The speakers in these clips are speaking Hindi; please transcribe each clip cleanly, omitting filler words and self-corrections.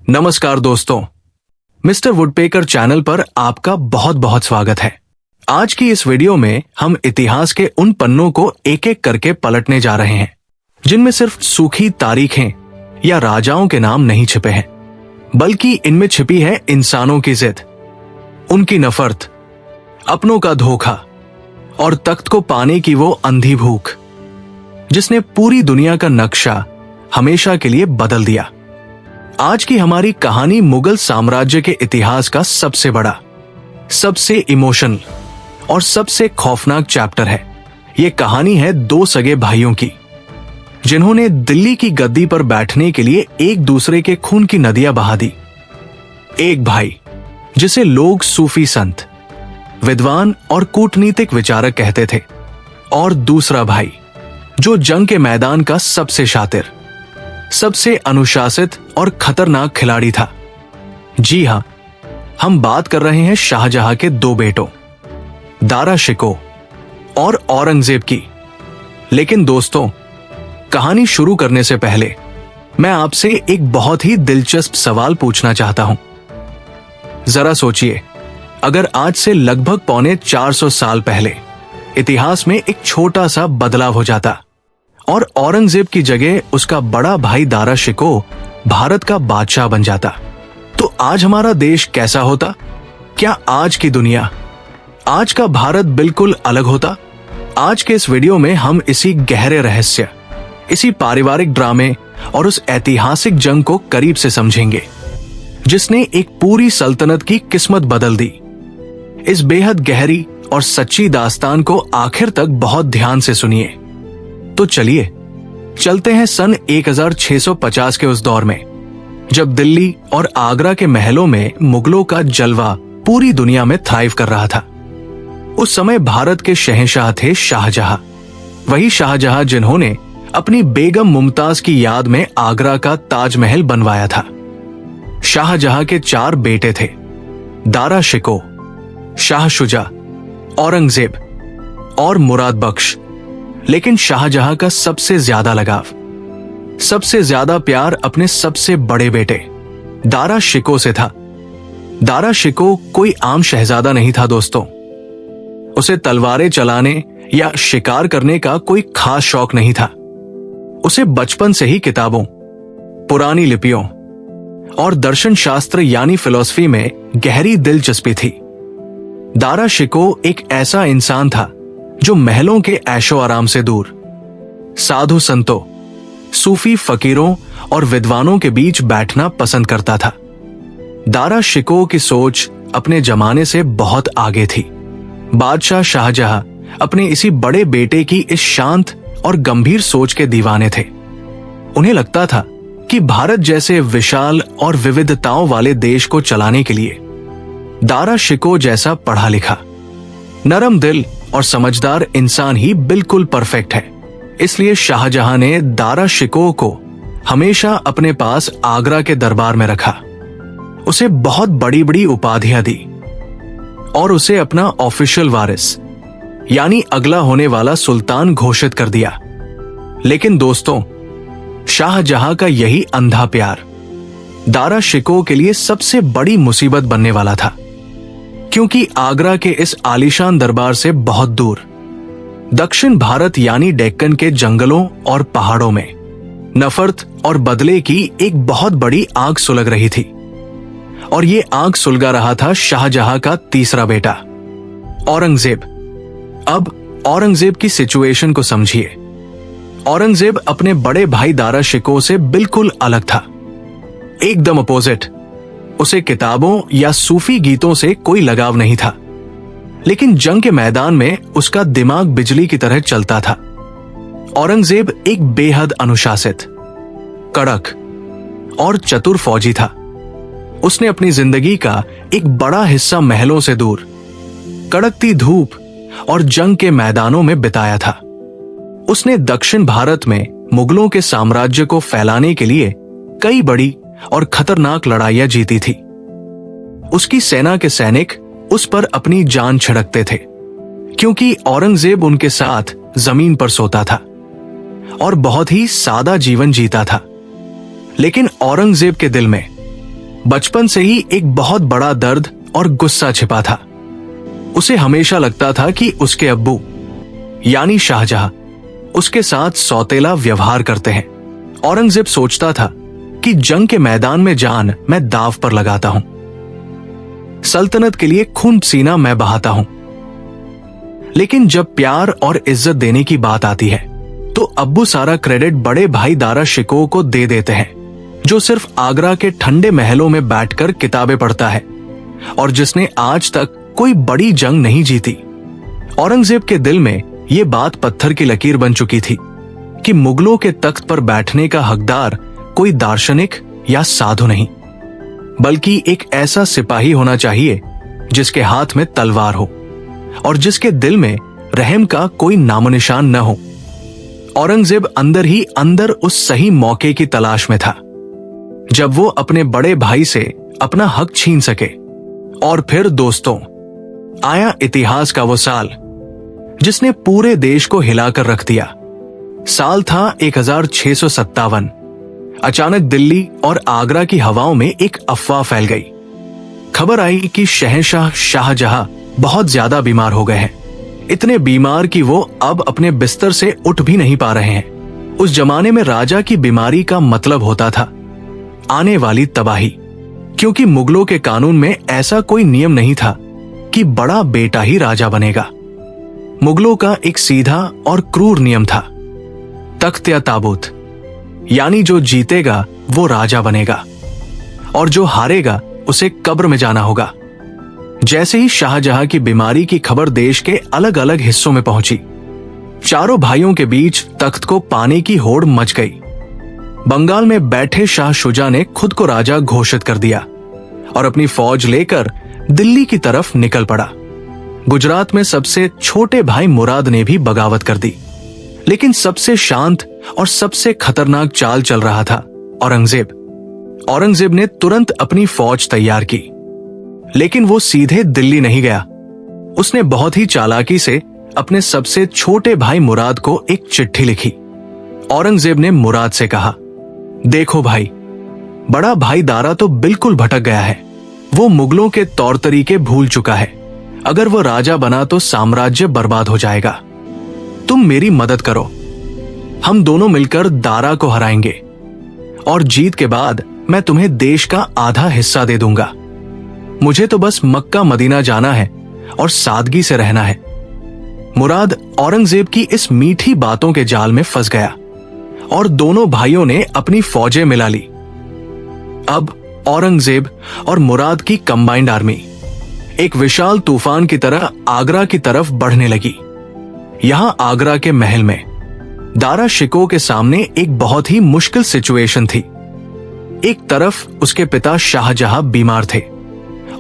नमस्कार दोस्तों, मिस्टर वुडपेकर चैनल पर आपका बहुत बहुत स्वागत है। आज की इस वीडियो में हम इतिहास के उन पन्नों को एक एक करके पलटने जा रहे हैं जिनमें सिर्फ सूखी तारीखें या राजाओं के नाम नहीं छिपे हैं, बल्कि इनमें छिपी है इंसानों की जिद, उनकी नफरत, अपनों का धोखा और तख्त को पाने की वो अंधी भूख जिसने पूरी दुनिया का नक्शा हमेशा के लिए बदल दिया। आज की हमारी कहानी मुगल साम्राज्य के इतिहास का सबसे बड़ा, सबसे इमोशनल और सबसे खौफनाक चैप्टर है। ये कहानी है दो सगे भाइयों की जिन्होंने दिल्ली की गद्दी पर बैठने के लिए एक दूसरे के खून की नदियां बहा दी। एक भाई जिसे लोग सूफी संत, विद्वान और कूटनीतिक विचारक कहते थे, और दूसरा भाई जो जंग के मैदान का सबसे शातिर, सबसे अनुशासित और खतरनाक खिलाड़ी था। जी हां, हम बात कर रहे हैं शाहजहां के दो बेटों दारा शिकोह और औरंगजेब की। लेकिन दोस्तों, कहानी शुरू करने से पहले मैं आपसे एक बहुत ही दिलचस्प सवाल पूछना चाहता हूं। जरा सोचिए, अगर आज से लगभग 450 साल पहले इतिहास में एक छोटा सा बदलाव हो जाता और औरंगजेब की जगह उसका बड़ा भाई दारा शिकोह भारत का बादशाह बन जाता, तो आज हमारा देश कैसा होता? क्या आज की दुनिया, आज का भारत बिल्कुल अलग होता? आज के इस वीडियो में हम इसी गहरे रहस्य, इसी पारिवारिक ड्रामे और उस ऐतिहासिक जंग को करीब से समझेंगे जिसने एक पूरी सल्तनत की किस्मत बदल दी। इस बेहद गहरी और सच्ची दास्तान को आखिर तक बहुत ध्यान से सुनिए। तो चलिए चलते हैं सन 1650 के उस दौर में जब दिल्ली और आगरा के महलों में मुगलों का जलवा पूरी दुनिया में थ्राइव कर रहा था। उस समय भारत के शहंशाह थे शाहजहां, वही शाहजहां जिन्होंने अपनी बेगम मुमताज की याद में आगरा का ताजमहल बनवाया था। शाहजहां के 4 बेटे थे, दारा शिकोह, शाह शुजा, औरंगजेब और मुराद बख्श। लेकिन शाहजहां का सबसे ज्यादा लगाव, सबसे ज्यादा प्यार अपने सबसे बड़े बेटे दारा शिकोह से था। दारा शिकोह कोई आम शहजादा नहीं था दोस्तों। उसे तलवारें चलाने या शिकार करने का कोई खास शौक नहीं था। उसे बचपन से ही किताबों, पुरानी लिपियों और दर्शन शास्त्र यानी फिलॉसफी में गहरी दिलचस्पी थी। दारा शिकोह एक ऐसा इंसान था जो महलों के ऐशो आराम से दूर साधु संतों, सूफी फकीरों और विद्वानों के बीच बैठना पसंद करता था। दारा शिकोह की सोच अपने जमाने से बहुत आगे थी। बादशाह शाहजहां अपने इसी बड़े बेटे की इस शांत और गंभीर सोच के दीवाने थे। उन्हें लगता था कि भारत जैसे विशाल और विविधताओं वाले देश को चलाने के लिए दारा शिकोह जैसा पढ़ा लिखा, नरम दिल और समझदार इंसान ही बिल्कुल परफेक्ट है। इसलिए शाहजहां ने दारा शिकोह को हमेशा अपने पास आगरा के दरबार में रखा, उसे बहुत बड़ी बड़ी उपाधियां दी और उसे अपना ऑफिशियल वारिस यानी अगला होने वाला सुल्तान घोषित कर दिया। लेकिन दोस्तों, शाहजहां का यही अंधा प्यार दारा शिकोह के लिए सबसे बड़ी मुसीबत बनने वाला था, क्योंकि आगरा के इस आलीशान दरबार से बहुत दूर दक्षिण भारत यानी डेक्कन के जंगलों और पहाड़ों में नफरत और बदले की एक बहुत बड़ी आग सुलग रही थी। और ये आग सुलगा रहा था शाहजहां का तीसरा बेटा औरंगजेब। अब औरंगजेब की सिचुएशन को समझिए। औरंगजेब अपने बड़े भाई दारा शिकोह से बिल्कुल अलग था, एकदम अपोजिट। उसे किताबों या सूफी गीतों से कोई लगाव नहीं था, लेकिन जंग के मैदान में उसका दिमाग बिजली की तरह चलता था। औरंगजेब एक बेहद अनुशासित, कड़क और चतुर फौजी था। उसने अपनी जिंदगी का एक बड़ा हिस्सा महलों से दूर, कड़कती धूप और जंग के मैदानों में बिताया था। उसने दक्षिण भारत में मुगलों के साम्राज्य को फैलाने के लिए कई बड़ी और खतरनाक लड़ाइयां जीती थी। उसकी सेना के सैनिक उस पर अपनी जान छिड़कते थे, क्योंकि औरंगजेब उनके साथ जमीन पर सोता था और बहुत ही सादा जीवन जीता था। लेकिन औरंगजेब के दिल में बचपन से ही एक बहुत बड़ा दर्द और गुस्सा छिपा था। उसे हमेशा लगता था कि उसके अब्बू यानी शाहजहां उसके साथ सौतेला व्यवहार करते हैं। औरंगजेब सोचता था कि जंग के मैदान में जान मैं दाव पर लगाता हूं, सल्तनत के लिए खून पसीना मैं बहाता हूं, लेकिन जब प्यार और इज्जत देने की बात आती है तो अब्बू सारा क्रेडिट बड़े भाई दारा शिकोह को दे देते हैं, जो सिर्फ आगरा के ठंडे महलों में बैठकर किताबें पढ़ता है और जिसने आज तक कोई बड़ी जंग नहीं जीती। औरंगजेब के दिल में यह बात पत्थर की लकीर बन चुकी थी कि मुगलों के तख्त पर बैठने का हकदार कोई दार्शनिक या साधु नहीं, बल्कि एक ऐसा सिपाही होना चाहिए जिसके हाथ में तलवार हो और जिसके दिल में रहम का कोई नामोनिशान न हो। औरंगजेब अंदर ही अंदर उस सही मौके की तलाश में था जब वो अपने बड़े भाई से अपना हक छीन सके। और फिर दोस्तों, आया इतिहास का वो साल जिसने पूरे देश को हिलाकर रख दिया। साल था 1657। अचानक दिल्ली और आगरा की हवाओं में एक अफवाह फैल गई। खबर आई कि शहंशाह शाहजहां बहुत ज्यादा बीमार हो गए हैं, इतने बीमार कि वो अब अपने बिस्तर से उठ भी नहीं पा रहे हैं। उस जमाने में राजा की बीमारी का मतलब होता था आने वाली तबाही, क्योंकि मुगलों के कानून में ऐसा कोई नियम नहीं था कि बड़ा बेटा ही राजा बनेगा। मुगलों का एक सीधा और क्रूर नियम था, तख्त या ताबूत, यानी जो जीतेगा वो राजा बनेगा और जो हारेगा उसे कब्र में जाना होगा। जैसे ही शाहजहां की बीमारी की खबर देश के अलग अलग हिस्सों में पहुंची, चारों भाइयों के बीच तख्त को पाने की होड़ मच गई। बंगाल में बैठे शाह शुजा ने खुद को राजा घोषित कर दिया और अपनी फौज लेकर दिल्ली की तरफ निकल पड़ा। गुजरात में सबसे छोटे भाई मुराद ने भी बगावत कर दी, लेकिन सबसे शांत और सबसे खतरनाक चाल चल रहा था औरंगजेब। औरंगजेब ने तुरंत अपनी फौज तैयार की, लेकिन वो सीधे दिल्ली नहीं गया। उसने बहुत ही चालाकी से अपने सबसे छोटे भाई मुराद को एक चिट्ठी लिखी। औरंगजेब ने मुराद से कहा, देखो भाई, बड़ा भाई दारा तो बिल्कुल भटक गया है। वो मुगलों के तौर तरीके भूल चुका है। अगर वो राजा बना तो साम्राज्य बर्बाद हो जाएगा। तुम मेरी मदद करो, हम दोनों मिलकर दारा को हराएंगे और जीत के बाद मैं तुम्हें देश का आधा हिस्सा दे दूंगा। मुझे तो बस मक्का मदीना जाना है और सादगी से रहना है। मुराद औरंगजेब की इस मीठी बातों के जाल में फंस गया और दोनों भाइयों ने अपनी फौजें मिला ली। अब औरंगजेब और मुराद की कंबाइंड आर्मी एक विशाल तूफान की तरह आगरा की तरफ बढ़ने लगी। यहां आगरा के महल में दारा शिकोह के सामने एक बहुत ही मुश्किल सिचुएशन थी। एक तरफ उसके पिता शाहजहां बीमार थे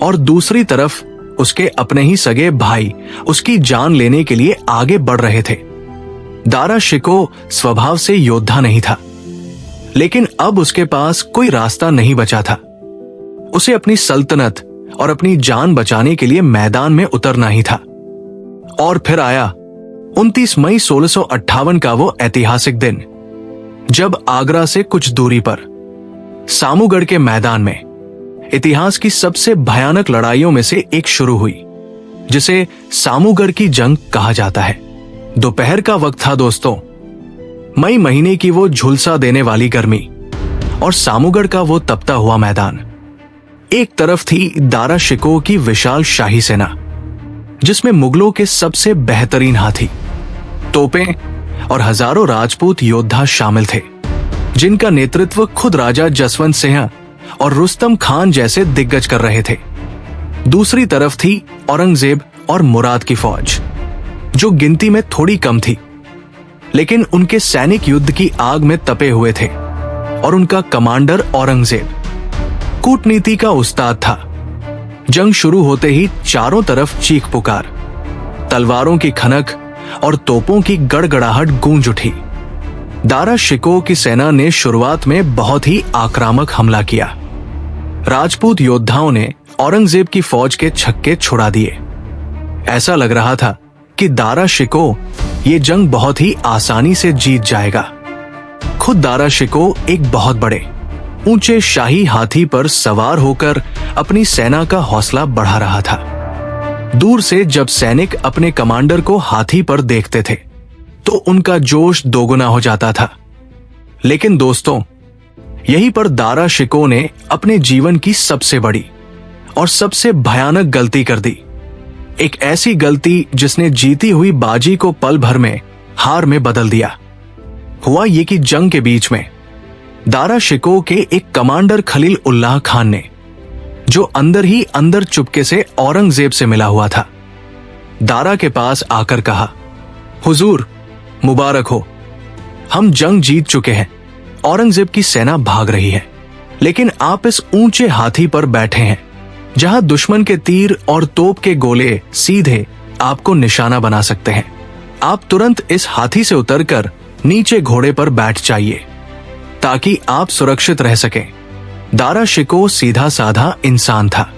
और दूसरी तरफ उसके अपने ही सगे भाई उसकी जान लेने के लिए आगे बढ़ रहे थे। दारा शिकोह स्वभाव से योद्धा नहीं था, लेकिन अब उसके पास कोई रास्ता नहीं बचा था। उसे अपनी सल्तनत और अपनी जान बचाने के लिए मैदान में उतरना ही था। और फिर आया 29 मई 1658 का वो ऐतिहासिक दिन, जब आगरा से कुछ दूरी पर सामूगढ़ के मैदान में इतिहास की सबसे भयानक लड़ाइयों में से एक शुरू हुई, जिसे सामूगढ़ की जंग कहा जाता है। दोपहर का वक्त था दोस्तों। मई महीने की वो झुलसा देने वाली गर्मी और सामूगढ़ का वो तपता हुआ मैदान। एक तरफ थी दारा शिकोह की विशाल शाही सेना, जिसमें मुगलों के सबसे बेहतरीन हाथी, तोपें और हजारों राजपूत योद्धा शामिल थे, जिनका नेतृत्व खुद राजा जसवंत सिंह और रुस्तम खान जैसे दिग्गज कर रहे थे। दूसरी तरफ थी औरंगजेब और मुराद की फौज, जो गिनती में थोड़ी कम थी, लेकिन उनके सैनिक युद्ध की आग में तपे हुए थे और उनका कमांडर औरंगजेब कूटनीति का उस्ताद था। जंग शुरू होते ही चारों तरफ चीख पुकार, तलवारों की खनक और तोपों की गड़गड़ाहट गूंज उठी। दारा शिकोह की सेना ने शुरुआत में बहुत ही आक्रामक हमला किया। राजपूत योद्धाओं ने औरंगजेब की फौज के छक्के छुड़ा दिए। ऐसा लग रहा था कि दारा शिकोह ये जंग बहुत ही आसानी से जीत जाएगा। खुद दारा शिकोह एक बहुत बड़े ऊंचे शाही हाथी पर सवार होकर अपनी सेना का हौसला बढ़ा रहा था। दूर से जब सैनिक अपने कमांडर को हाथी पर देखते थे तो उनका जोश दोगुना हो जाता था। लेकिन दोस्तों, यहीं पर दारा शिकोह ने अपने जीवन की सबसे बड़ी और सबसे भयानक गलती कर दी। एक ऐसी गलती जिसने जीती हुई बाजी को पल भर में हार में बदल दिया। हुआ ये कि जंग के बीच में दारा शिकोह के एक कमांडर खलील उल्लाह खान ने, जो अंदर ही अंदर चुपके से औरंगजेब से मिला हुआ था, दारा के पास आकर कहा, हुजूर मुबारक हो, हम जंग जीत चुके हैं, औरंगजेब की सेना भाग रही है, लेकिन आप इस ऊंचे हाथी पर बैठे हैं जहां दुश्मन के तीर और तोप के गोले सीधे आपको निशाना बना सकते हैं। आप तुरंत इस हाथी से उतरकर नीचे घोड़े पर बैठ जाइए ताकि आप सुरक्षित रह सकें। दारा शिकोह सीधा साधा इंसान था।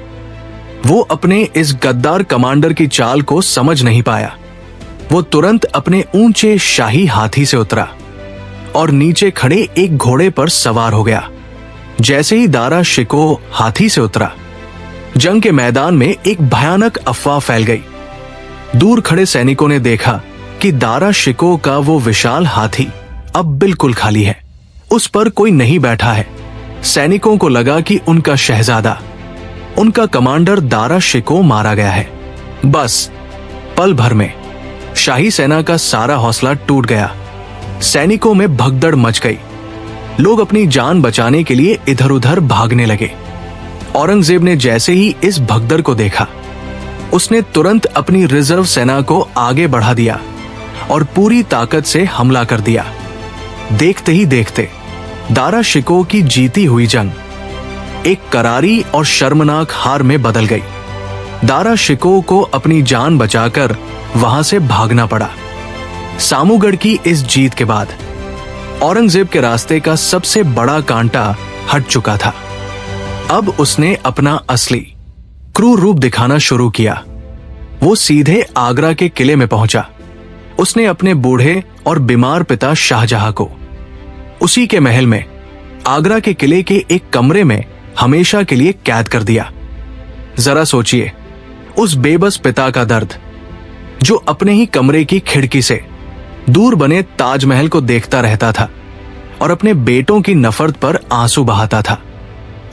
वो अपने इस गद्दार कमांडर की चाल को समझ नहीं पाया। वो तुरंत अपने ऊंचे शाही हाथी से उतरा और नीचे खड़े एक घोड़े पर सवार हो गया। जैसे ही दारा शिकोह हाथी से उतरा, जंग के मैदान में एक भयानक अफवाह फैल गई। दूर खड़े सैनिकों ने देखा कि दारा शिकोह का वो विशाल हाथी अब बिल्कुल खाली है, उस पर कोई नहीं बैठा है। सैनिकों को लगा कि उनका शहजादा, उनका कमांडर दारा शिकोह मारा गया है। बस पल भर में शाही सेना का सारा हौसला टूट गया। सैनिकों में भगदड़ मच गई। लोग अपनी जान बचाने के लिए इधर उधर भागने लगे। औरंगजेब ने जैसे ही इस भगदड़ को देखा, उसने तुरंत अपनी रिजर्व सेना को आगे बढ़ा दिया और पूरी ताकत से हमला कर दिया। देखते ही देखते दारा शिकोह की जीती हुई जंग एक करारी और शर्मनाक हार में बदल गई। दारा शिकोह को अपनी जान बचाकर वहां से भागना पड़ा। सामूगढ़ की इस जीत के बाद औरंगजेब के रास्ते का सबसे बड़ा कांटा हट चुका था। अब उसने अपना असली क्रूर रूप दिखाना शुरू किया। वो सीधे आगरा के किले में पहुंचा। उसने अपने बूढ़े और बीमार पिता शाहजहां को उसी के महल में, आगरा के किले के एक कमरे में हमेशा के लिए कैद कर दिया। जरा सोचिए उस बेबस पिता का दर्द, जो अपने ही कमरे की खिड़की से दूर बने ताजमहल को देखता रहता था और अपने बेटों की नफरत पर आंसू बहाता था।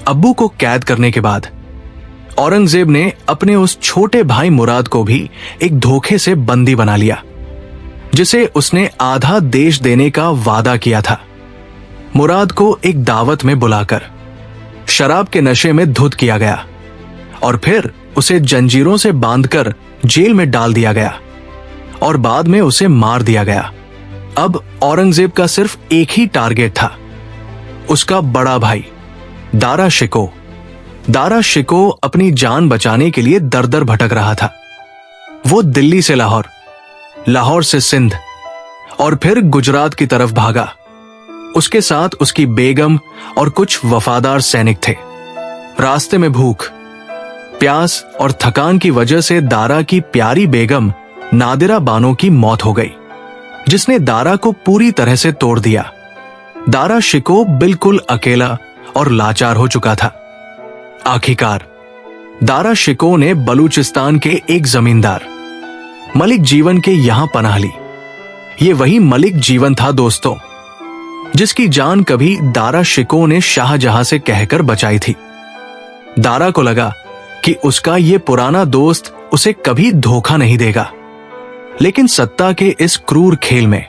अब्बू को कैद करने के बाद औरंगजेब ने अपने उस छोटे भाई मुराद को भी एक धोखे से बंदी बना लिया, जिसे उसने आधा देश देने का वादा किया था। मुराद को एक दावत में बुलाकर शराब के नशे में धुत किया गया और फिर उसे जंजीरों से बांधकर जेल में डाल दिया गया और बाद में उसे मार दिया गया। अब औरंगजेब का सिर्फ एक ही टारगेट था, उसका बड़ा भाई दारा शिकोह। दारा शिकोह अपनी जान बचाने के लिए दर दर भटक रहा था। वो दिल्ली से लाहौर, लाहौर से सिंध और फिर गुजरात की तरफ भागा। उसके साथ उसकी बेगम और कुछ वफादार सैनिक थे। रास्ते में भूख, प्यास और थकान की वजह से दारा की प्यारी बेगम नादिरा बानो की मौत हो गई, जिसने दारा को पूरी तरह से तोड़ दिया। दारा शिकोह बिल्कुल अकेला और लाचार हो चुका था। आखिरकार दारा शिकोह ने बलूचिस्तान के एक जमींदार मलिक जीवन के यहां पनाह ली। ये वही मलिक जीवन था दोस्तों, जिसकी जान कभी दारा शिकोह ने शाहजहां से कहकर बचाई थी। दारा को लगा कि उसका ये पुराना दोस्त उसे कभी धोखा नहीं देगा, लेकिन सत्ता के इस क्रूर खेल में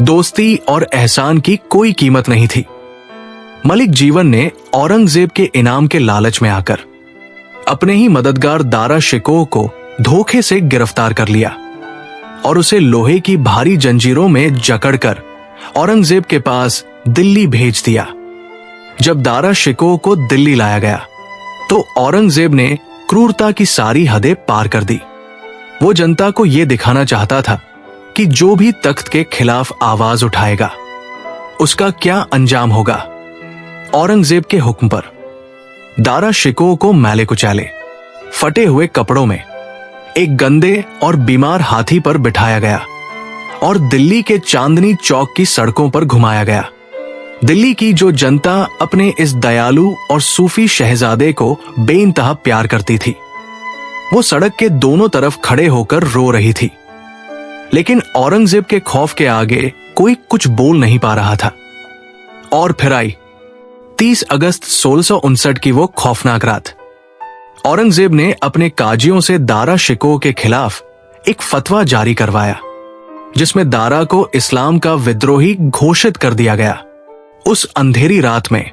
दोस्ती और एहसान की कोई कीमत नहीं थी। मलिक जीवन ने औरंगजेब के इनाम के लालच में आकर अपने ही मददगार दारा शिकोह को धोखे से गिरफ्तार कर लिया और उसे लोहे की भारी जंजीरों में जकड़कर औरंगजेब के पास दिल्ली भेज दिया। जब दारा शिकोह को दिल्ली लाया गया तो औरंगजेब ने क्रूरता की सारी हदें पार कर दी। वो जनता को यह दिखाना चाहता था कि जो भी तख्त के खिलाफ आवाज उठाएगा उसका क्या अंजाम होगा। औरंगजेब के हुक्म पर दारा शिकोह को मैले कुचाले, फटे हुए कपड़ों में एक गंदे और बीमार हाथी पर बिठाया गया और दिल्ली के चांदनी चौक की सड़कों पर घुमाया गया। दिल्ली की जो जनता अपने इस दयालु और सूफी शहजादे को बेइंतहा प्यार करती थी, वो सड़क के दोनों तरफ खड़े होकर रो रही थी। लेकिन औरंगजेब के खौफ के आगे कोई कुछ बोल नहीं पा रहा था। और फिर आई 30 अगस्त 1659 की वो खौफनाक रात। औरंगजेब ने अपने काजियों से दारा शिकोह के खिलाफ एक फतवा जारी करवाया, जिसमें दारा को इस्लाम का विद्रोही घोषित कर दिया गया। उस अंधेरी रात में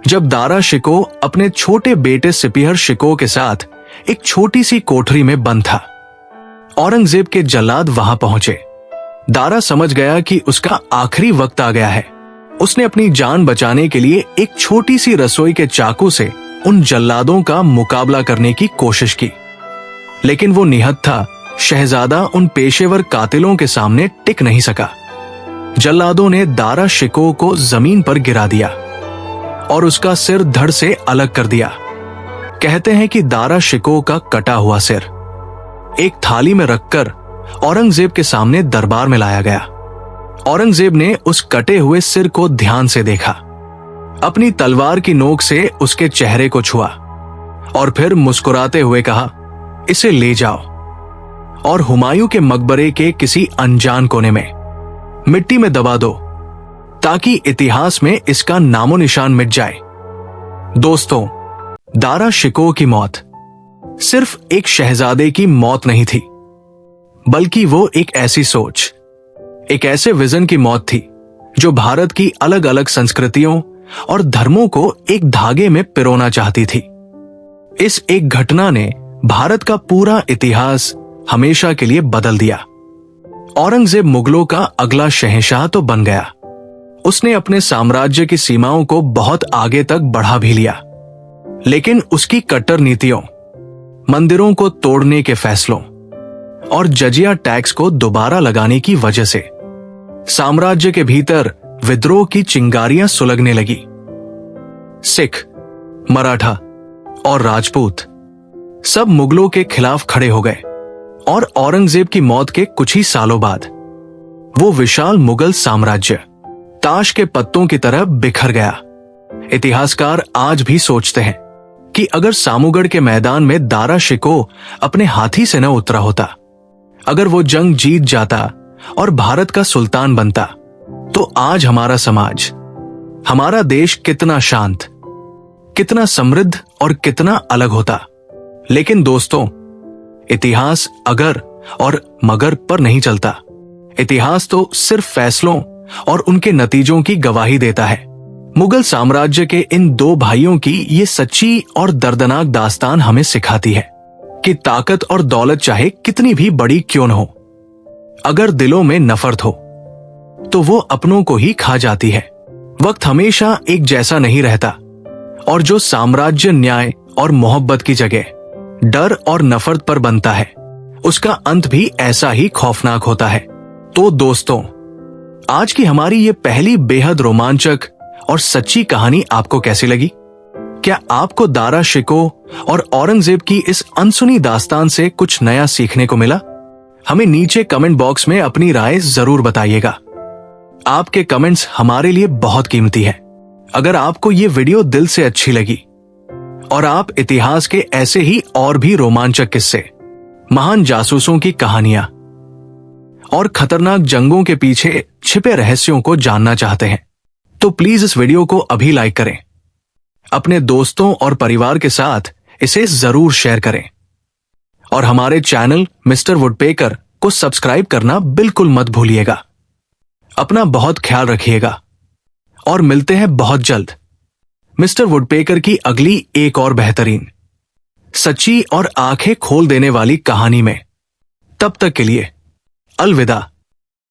जब दारा शिकोह अपने छोटे बेटे सिपीहर शिकोह के साथ एक छोटी सी कोठरी में बंद था, औरंगजेब के जल्लाद वहां पहुंचे। दारा समझ गया कि उसका आखिरी वक्त आ गया है। उसने अपनी जान बचाने के लिए एक छोटी सी रसोई के चाकू से उन जल्लादों का मुकाबला करने की कोशिश की, लेकिन वो निहत्था था। शहजादा उन पेशेवर कातिलों के सामने टिक नहीं सका। जल्लादों ने दारा शिकोह को जमीन पर गिरा दिया और उसका सिर धड़ से अलग कर दिया। कहते हैं कि दारा शिकोह का कटा हुआ सिर एक थाली में रखकर औरंगजेब के सामने दरबार में लाया गया। औरंगजेब ने उस कटे हुए सिर को ध्यान से देखा, अपनी तलवार की नोक से उसके चेहरे को छुआ और फिर मुस्कुराते हुए कहा, इसे ले जाओ और हुमायूं के मकबरे के किसी अनजान कोने में मिट्टी में दबा दो, ताकि इतिहास में इसका नामो निशान मिट जाए। दोस्तों, दारा शिकोह की मौत सिर्फ एक शहजादे की मौत नहीं थी, बल्कि वो एक ऐसी सोच, एक ऐसे विजन की मौत थी जो भारत की अलग अलग संस्कृतियों और धर्मों को एक धागे में पिरोना चाहती थी। इस एक घटना ने भारत का पूरा इतिहास हमेशा के लिए बदल दिया। औरंगजेब मुगलों का अगला शहंशाह तो बन गया। उसने अपने साम्राज्य की सीमाओं को बहुत आगे तक बढ़ा भी लिया, लेकिन उसकी कट्टर नीतियों, मंदिरों को तोड़ने के फैसलों और जजिया टैक्स को दोबारा लगाने की वजह से साम्राज्य के भीतर विद्रोह की चिंगारियां सुलगने लगी। सिख, मराठा और राजपूत सब मुगलों के खिलाफ खड़े हो गए और औरंगजेब की मौत के कुछ ही सालों बाद वो विशाल मुगल साम्राज्य ताश के पत्तों की तरह बिखर गया। इतिहासकार आज भी सोचते हैं कि अगर सामूगढ़ के मैदान में दारा शिकोह अपने हाथी से न उतरा होता, अगर वो जंग जीत जाता और भारत का सुल्तान बनता, तो आज हमारा समाज, हमारा देश कितना शांत, कितना समृद्ध और कितना अलग होता। लेकिन दोस्तों, इतिहास अगर और मगर पर नहीं चलता। इतिहास तो सिर्फ फैसलों और उनके नतीजों की गवाही देता है। मुगल साम्राज्य के इन दो भाइयों की ये सच्ची और दर्दनाक दास्तान हमें सिखाती है कि ताकत और दौलत चाहे कितनी भी बड़ी क्यों न हो, अगर दिलों में नफरत हो तो वो अपनों को ही खा जाती है। वक्त हमेशा एक जैसा नहीं रहता, और जो साम्राज्य न्याय और मोहब्बत की जगह डर और नफरत पर बनता है, उसका अंत भी ऐसा ही खौफनाक होता है। तो दोस्तों, आज की हमारी ये पहली बेहद रोमांचक और सच्ची कहानी आपको कैसी लगी? क्या आपको दारा शिकोह और औरंगजेब की इस अनसुनी दास्तान से कुछ नया सीखने को मिला? हमें नीचे कमेंट बॉक्स में अपनी राय जरूर बताइएगा। आपके कमेंट्स हमारे लिए बहुत कीमती हैं। अगर आपको ये वीडियो दिल से अच्छी लगी और आप इतिहास के ऐसे ही और भी रोमांचक किस्से, महान जासूसों की कहानियां और खतरनाक जंगों के पीछे छिपे रहस्यों को जानना चाहते हैं, तो प्लीज इस वीडियो को अभी लाइक करें, अपने दोस्तों और परिवार के साथ इसे जरूर शेयर करें और हमारे चैनल मिस्टर वुडपेकर को सब्सक्राइब करना बिल्कुल मत भूलिएगा। अपना बहुत ख्याल रखिएगा और मिलते हैं बहुत जल्द मिस्टर वुडपेकर की अगली एक और बेहतरीन, सच्ची और आंखें खोल देने वाली कहानी में। तब तक के लिए अलविदा।